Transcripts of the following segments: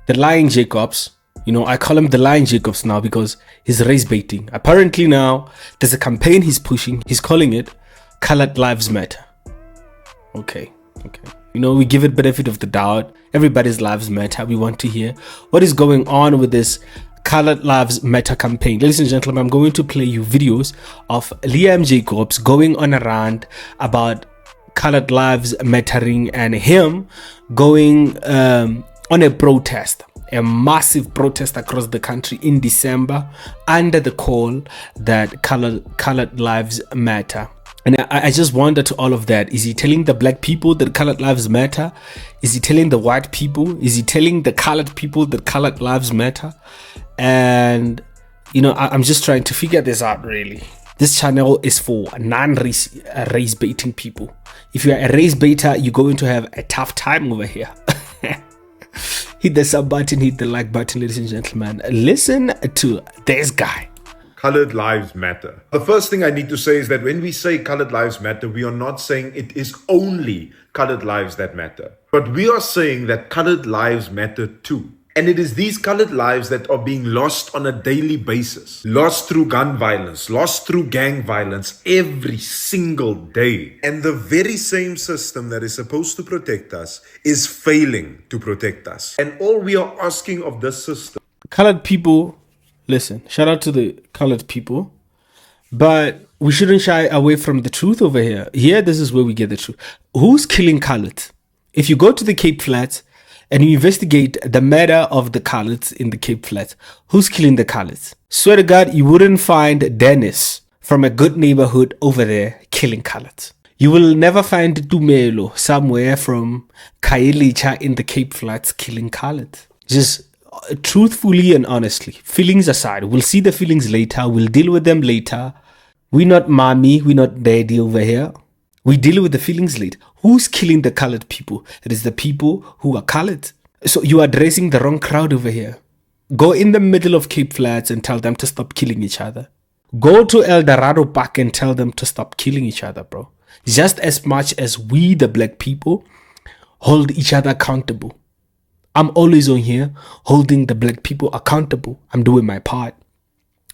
the lying JACOBS. I call him the lying JACOBS now because he's race baiting. Apparently now there's a campaign he's pushing. He's calling it Colored Lives Matter. Okay. We give it benefit of the doubt. Everybody's lives matter. We want to hear what is going on with this Colored Lives Matter campaign. Ladies and gentlemen, I'm going to play you videos of Liam JACOBS going on a rant about colored lives mattering and him going on a protest, a massive protest across the country in December under the call that colored lives matter. And I just wonder to all of that, is he telling the black people that colored lives matter? Is he telling the white people? Is he telling the colored people that colored lives matter? And I'm just trying to figure this out, really. This channel is for non-race baiting people. If you're a race baiter, you're going to have a tough time over here. Hit the sub button, hit the like button, ladies and gentlemen. Listen to this guy. Colored lives matter. The first thing I need to say is that when we say colored lives matter, we are not saying it is only colored lives that matter. But we are saying that colored lives matter too. And it is these colored lives that are being lost on a daily basis. Lost through gun violence, lost through gang violence every single day. And the very same system that is supposed to protect us is failing to protect us. And all we are asking of this system. Colored people, listen, shout out to the colored people. But we shouldn't shy away from the truth over here. Here, this is where we get the truth. Who's killing Coloureds? If you go to the Cape Flats, and you investigate the murder of the Coloureds in the Cape Flats, who's killing the Coloureds? Swear to God, you wouldn't find Dennis from a good neighborhood over there killing Coloureds. You will never find Tumelo somewhere from Kailicha in the Cape Flats killing Coloureds. Just truthfully and honestly, feelings aside, we'll see the feelings later, we'll deal with them later. We're not mommy, we're not daddy over here. We deal with the feelings later. Who's killing the colored people? It is the people who are colored. So you are addressing the wrong crowd over here. Go in the middle of Cape Flats and tell them to stop killing each other. Go to El Dorado Park and tell them to stop killing each other, bro. Just as much as we, the black people, hold each other accountable. I'm always on here holding the black people accountable. I'm doing my part.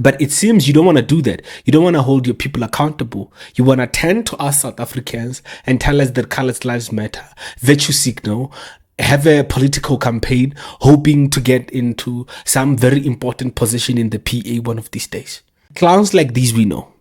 But it seems you don't want to do that. You don't want to hold your people accountable. You want to turn to us South Africans and tell us that colored lives matter. Virtue signal, have a political campaign, hoping to get into some very important position in the PA one of these days. Clowns like these we know.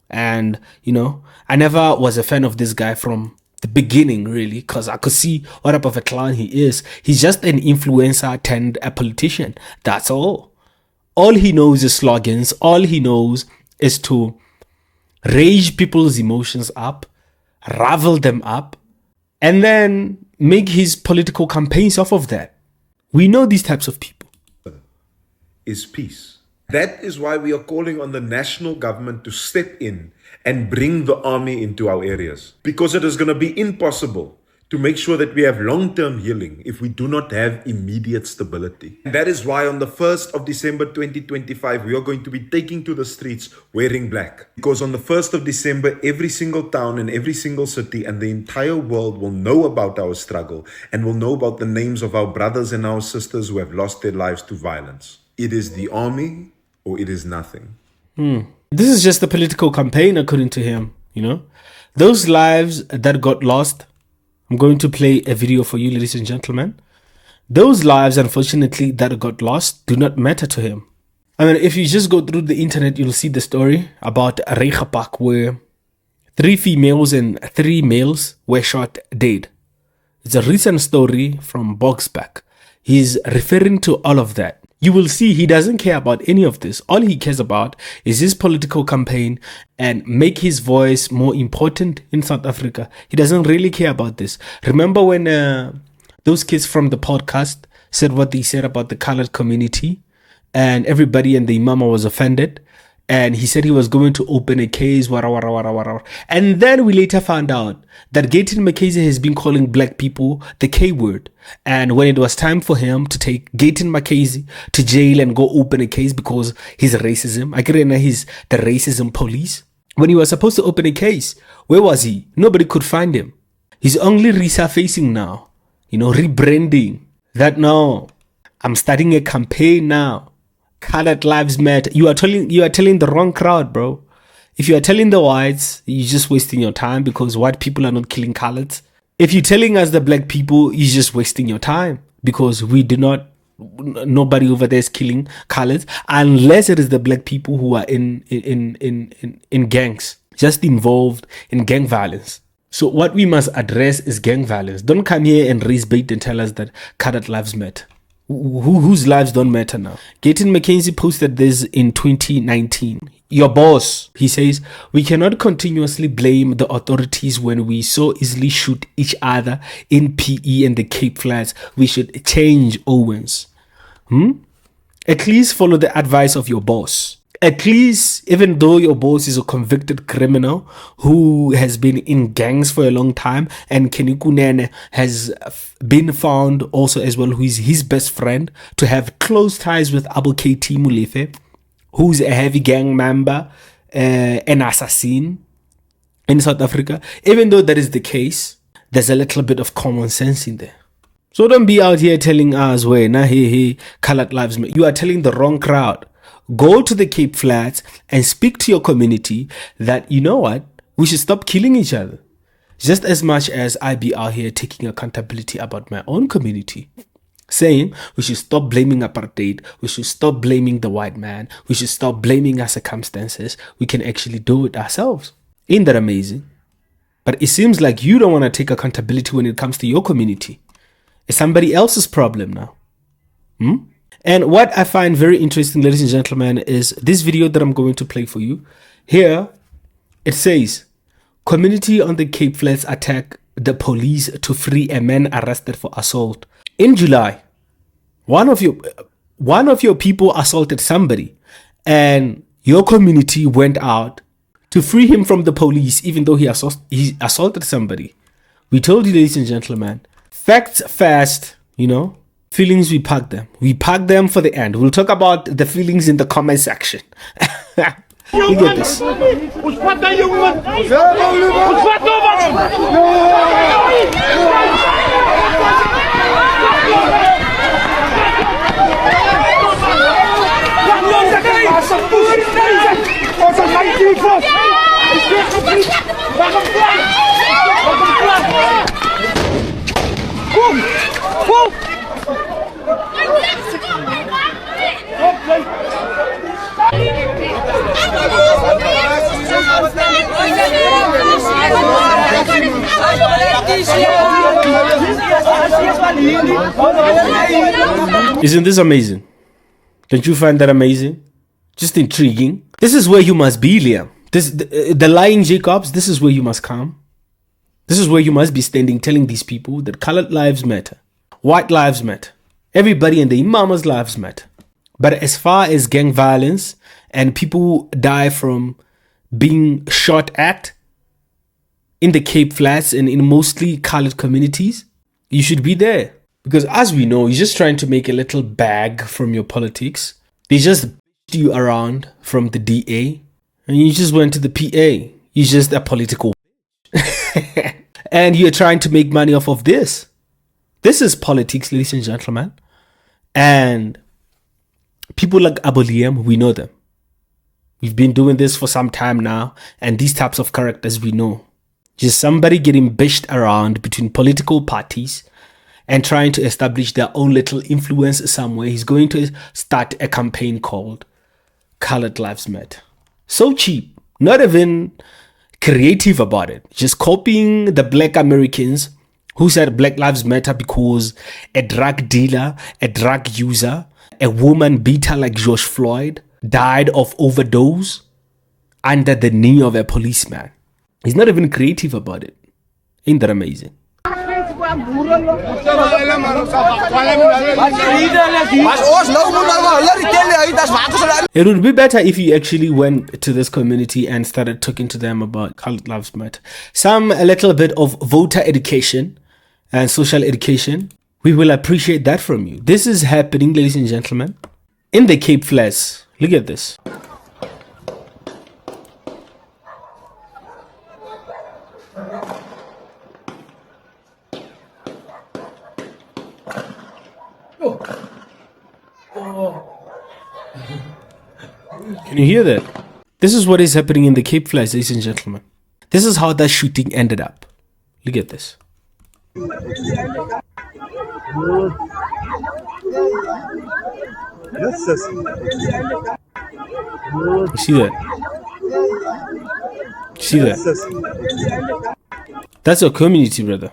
And, I never was a fan of this guy from the beginning, really, because I could see what type of a clown he is. He's just an influencer turned a politician. That's all. All he knows is slogans. All he knows is to raise people's emotions up, ravel them up, and then make his political campaigns off of that. We know these types of people. Is peace. That is why we are calling on the national government to step in and bring the army into our areas. Because it is going to be impossible to make sure that we have long-term healing if we do not have immediate stability. And that is why on the 1st of December 2025, we are going to be taking to the streets wearing black. Because on the 1st of December, every single town and every single city and the entire world will know about our struggle and will know about the names of our brothers and our sisters who have lost their lives to violence. It is the army or it is nothing. This is just a political campaign, according to him, Those lives that got lost, I'm going to play a video for you, ladies and gentlemen. Those lives, unfortunately, that got lost do not matter to him. I mean, if you just go through the internet, you'll see the story about Reicha Park where 3 females and 3 males were shot dead. It's a recent story from Boxback. He's referring to all of that. You will see he doesn't care about any of this. All he cares about is his political campaign and make his voice more important in South Africa. He doesn't really care about this. Remember when those kids from the podcast said what they said about the colored community and everybody and the imama was offended? And he said he was going to open a case, And then we later found out that Gayton Mackenzie has been calling black people the K word. And when it was time for him to take Gayton Mackenzie to jail and go open a case because he's racism, he's the racism police. When he was supposed to open a case, where was he? Nobody could find him. He's only resurfacing now, rebranding that now. I'm starting a campaign now. Colored lives matter. You are telling the wrong crowd, bro. If you are telling the whites, you're just wasting your time because white people are not killing coloreds. If you're telling us the black people, you're just wasting your time because nobody over there is killing coloreds unless it is the black people who are in gangs, just involved in gang violence. So what we must address is gang violence. Don't come here and raise bait and tell us that colored lives matter. Whose lives don't matter now? Gaten McKenzie posted this in 2019. Your boss, he says, we cannot continuously blame the authorities when we so easily shoot each other in PE and the Cape Flats. We should change Owens. At least follow the advice of your boss. At least, even though your boss is a convicted criminal who has been in gangs for a long time, and Kenikunene has been found also as well, who is his best friend, to have close ties with Abu KT Mulefe, who's a heavy gang member, an assassin in South Africa. Even though that is the case, there's a little bit of common sense in there. So don't be out here telling us, wait, nah, hey, colored lives matter. You are telling the wrong crowd. Go to the Cape Flats and speak to your community that, you know what, we should stop killing each other. Just as much as I be out here taking accountability about my own community. Saying we should stop blaming apartheid, we should stop blaming the white man, we should stop blaming our circumstances. We can actually do it ourselves. Ain't that amazing? But it seems like you don't want to take accountability when it comes to your community. It's somebody else's problem now. And what I find very interesting, ladies and gentlemen, is this video that I'm going to play for you. Here, it says, community on the Cape Flats attack the police to free a man arrested for assault. In July, one of your people assaulted somebody, and your community went out to free him from the police, even though he assaulted somebody. We told you, ladies and gentlemen, facts fast, feelings, we pack them. We pack them for the end. We'll talk about the feelings in the comment section. Look at this. Isn't this amazing? Don't you find that amazing? Just intriguing. This is where you must be, Liam. The lying JACOBS, this is where you must come. This is where you must be standing, telling these people that colored lives matter, white lives matter, everybody and the imama's lives matter. But as far as gang violence and people die from being shot at in the Cape Flats and in mostly colored communities, you should be there. Because as we know, you're just trying to make a little bag from your politics. They just bitched you around from the DA and you just went to the PA. You're just a political and you're trying to make money off of this. This is politics, ladies and gentlemen. And people like Abu Liam, we know them. We've been doing this for some time now, and these types of characters we know. Just somebody getting bitched around between political parties and trying to establish their own little influence somewhere. He's going to start a campaign called Colored Lives Matter. So cheap, not even creative about it. Just copying the black Americans who said Black Lives Matter because a drug dealer, a drug user, a woman beater like George Floyd died of overdose under the knee of a policeman. He's not even creative about it. Ain't that amazing? It would be better if you actually went to this community and started talking to them about Colored Lives Matter. A little bit of voter education and social education. We will appreciate that from you. This is happening, ladies and gentlemen, in the Cape Flats. Look at this. Can you hear that? This is what is happening in the Cape Flats, ladies and gentlemen. This is how that shooting ended up. Look at this. You see that? You see that? That's your community, brother.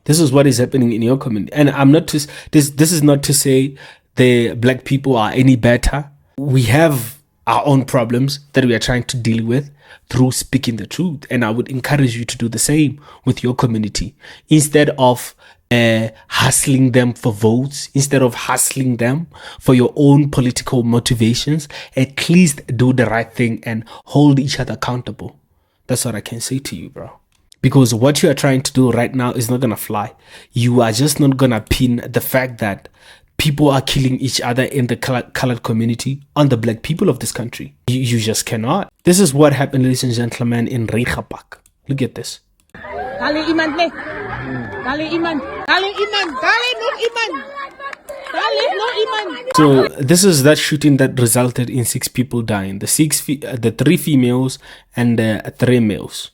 This is what is happening in your community. And I'm not to this is not to say the black people are any better. We have our own problems that we are trying to deal with through speaking the truth. And I would encourage you to do the same with your community. Instead of hustling them for votes, instead of hustling them for your own political motivations, at least do the right thing and hold each other accountable. That's what I can say to you, bro. Because what you are trying to do right now is not going to fly. You are just not going to pin the fact that people are killing each other in the colored community on the black people of this country. You just cannot. This is what happened, ladies and gentlemen, in Reichenbach. Look at this. So this is that shooting that resulted in 6 people dying. The 3 females and the 3 males.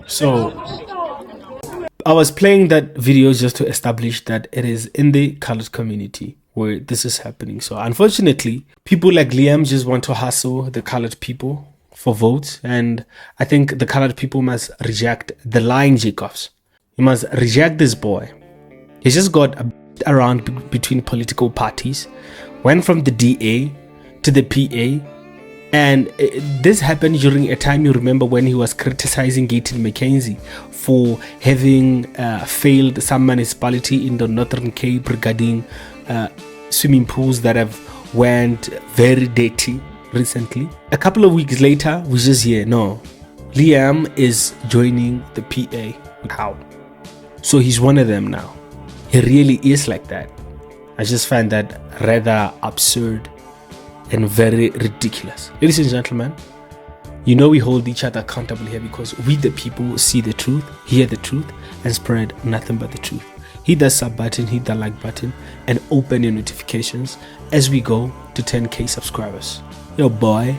So I was playing that video just to establish that it is in the colored community where this is happening. So unfortunately, people like Liam just want to hustle the colored people for votes. And I think the colored people must reject the lying JACOBS. You must reject this boy. He just got around between political parties, went from the DA to the PA. And this happened during a time, you remember, when he was criticizing Gayton McKenzie for having failed some municipality in the Northern Cape regarding swimming pools that have went very dirty recently. A couple of weeks later, we just hear, no, Liam is joining the PA. How? So he's one of them now. He really is like that. I just find that rather absurd and very ridiculous. Ladies and gentlemen, you know we hold each other accountable here because we the people see the truth, hear the truth, and spread nothing but the truth. Hit that sub button, hit that like button, and open your notifications as we go to 10K subscribers. Your boy